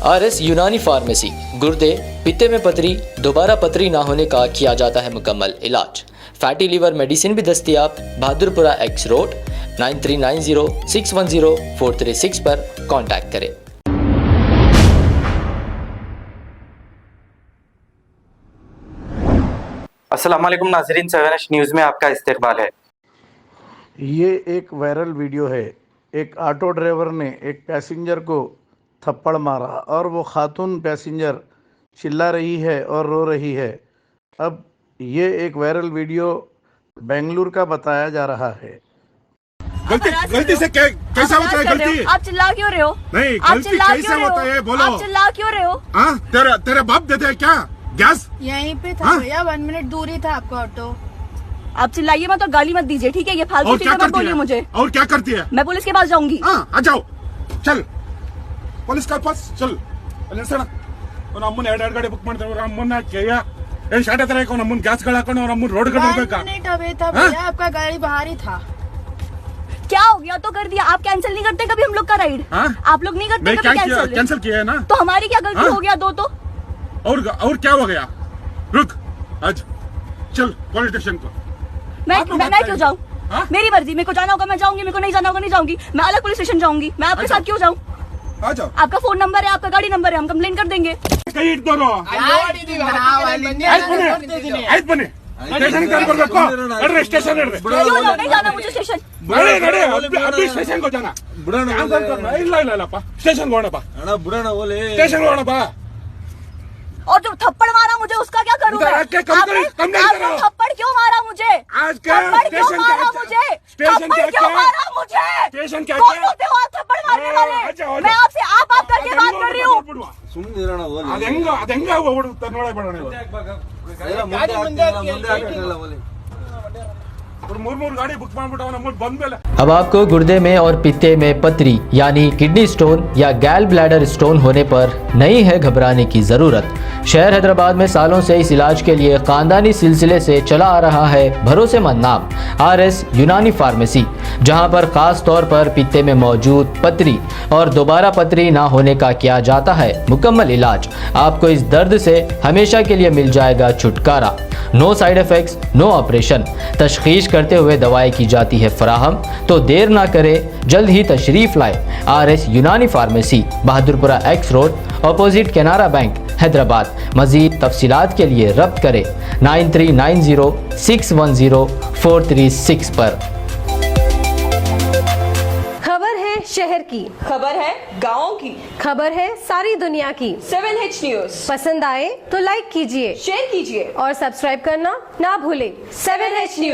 RS यूनानी pharmacy, गुर्दे, पित्ते में पथरी, दोबारा पथरी ना होने का किया जाता है मुकम्मल इलाज। फैटी लीवर मेडिसिन भी दस्तियाब। बहादुरपुरा X रोड 9390610436 पर कांटेक्ट करें। अस्सलाम वालेकुम नाज़रीन, 7H न्यूज़ में आपका इस्तकबाल है। ये एक वायरल वीडियो है। एक ऑटो ड्राइवर ने एक पैसेंजर को थप्पड़ मारा और वो खातून पैसेंजर चिल्ला रही है और रो रही है। अब ये एक वायरल वीडियो बेंगलुरु का बताया जा रहा है। गलती से कैसा होता है? गलती आप चिल्ला क्यों रहे हो? नहीं, गलती कैसे होता है बोलो। आप चिल्ला क्यों रहे हो? हाँ, तेरे बाप देते हैं क्या गैस? यहीं पे था भैया, 1 मिनट दूर ही था आपका ऑटो। आप चिल्लाइए मत और गाली मत दीजिए, ठीक है? ये फालतू चीजें मत बोलिए मुझे। और क्या करती है? मैं पुलिस के पास जाऊंगी। हाँ, आ जाओ, चल पुलिस के पास चल। ನಮ್ಮನ್ನ ಎರಡು ಗಾಡಿ ಬುಕ್ ಮಾಡ್ತಾರೆ, ನಮ್ಮನ್ನ ಶಾರ್ಟ್ ಹತ್ರ ನಮ್ಮನ್ನ ಗ್ಯಾಸ್ ಗಳು ಹಾಕೊಂಡು ನಮ್ಮನ್ನ ರೋಡ್ ಗಳು मिनट अवे था भैया, आपका गाड़ी बाहर ही था। क्या हो गया तो कर दिया। आप कैंसिल नहीं करते कभी हम लोग का राइड? आप लोग नहीं करते कभी कैंसिल किया है ना? तो हमारी क्या गलती हो गया? दो तो और क्या हो गया? रुक, आज चल पुलिस स्टेशन को। मैं क्यों जाऊँ? मेरी मर्जी, मेरे को जाना होगा मैं जाऊंगी, मेरे को नहीं जाना होगा नहीं जाऊंगी। मैं अलग पुलिस स्टेशन जाऊंगी। मैं आपके साथ क्यों जाऊँ? आ जाओ। आपका फोन नंबर है, आपका गाड़ी नंबर है, हम कंप्लेन कर देंगे। ಆಯ್ತು ಬನ್ನಿ ಸ್ಟೇಷನ್ ಬರ್ಬೇಕು। ನಡ್ರಿ ಸ್ಟೇಷನ್ ನಡ್ರಿ। क्यों नहीं जाना मुझे स्टेशन? ನಡಿ ಅಬ್ಬಿ ಸ್ಟೇಷನ್ को जाना। ಇಲ್ಲಪ್ಪ ಸ್ಟೇಷನ್ ಹೋಗೋಣಪ್ಪ। ಸ್ಟೇಷನ್ ಹೋಗೋಣಪ್ಪ। और जो थप्पड़ मारा मुझे उसका क्या करूँ मैं? आपने थप्पड़ क्यों मारा मुझे? थप्पड़ क्यों मारा मुझे? थप्पड़ क्यों मारा मुझे? स्टेशन क्या कौन होते हो आप थप्पड़ मारने वाले? मैं आपसे आप करके बात कर रही हूँ। ಅದೆಂಗ ಓಡುತ್ತೆ ನೋಡೇ ಬೇಡ ನೀವು। ಮೂರ್ ಗಾಡಿ ಬುಕ್ ಮಾಡ್ಬಿಟ್ಟು ನಮ್ಮನ್ನ ಬಂದ್ಮೇಲೆ अब आपको गुर्दे में और पित्ते में पथरी यानी किडनी स्टोन या गैल ब्लैडर स्टोन होने पर नहीं है घबराने की ज़रूरत। शहर हैदराबाद में सालों से इस इलाज के लिए ख़ानदानी सिलसिले से चला आ रहा है भरोसेमंद नाम RS यूनानी फार्मेसी, जहां पर ख़ास तौर पर पित्ते में मौजूद पथरी और दोबारा पथरी ना होने का किया जाता है मुकम्मल इलाज। आपको इस दर्द से हमेशा के लिए मिल जाएगा छुटकारा। No side effects, no operation. तशखीस करते हुए दवाएं की जाती है फराहम। तो देर ना करें, जल्द ही तशरीफ़ लाए। RS यूनानी pharmacy, Bahadurpura X road, opposite Canara bank, Hyderabad. मज़ीद तफसीलात के लिए रब्त करें 9390610436 पर। खबर है शहर की, खबर है गाँव की, खबर है सारी दुनिया की। 7H न्यूज़ पसंद आए तो लाइक कीजिए, शेयर कीजिए और सब्सक्राइब करना ना भूलें। 7H news.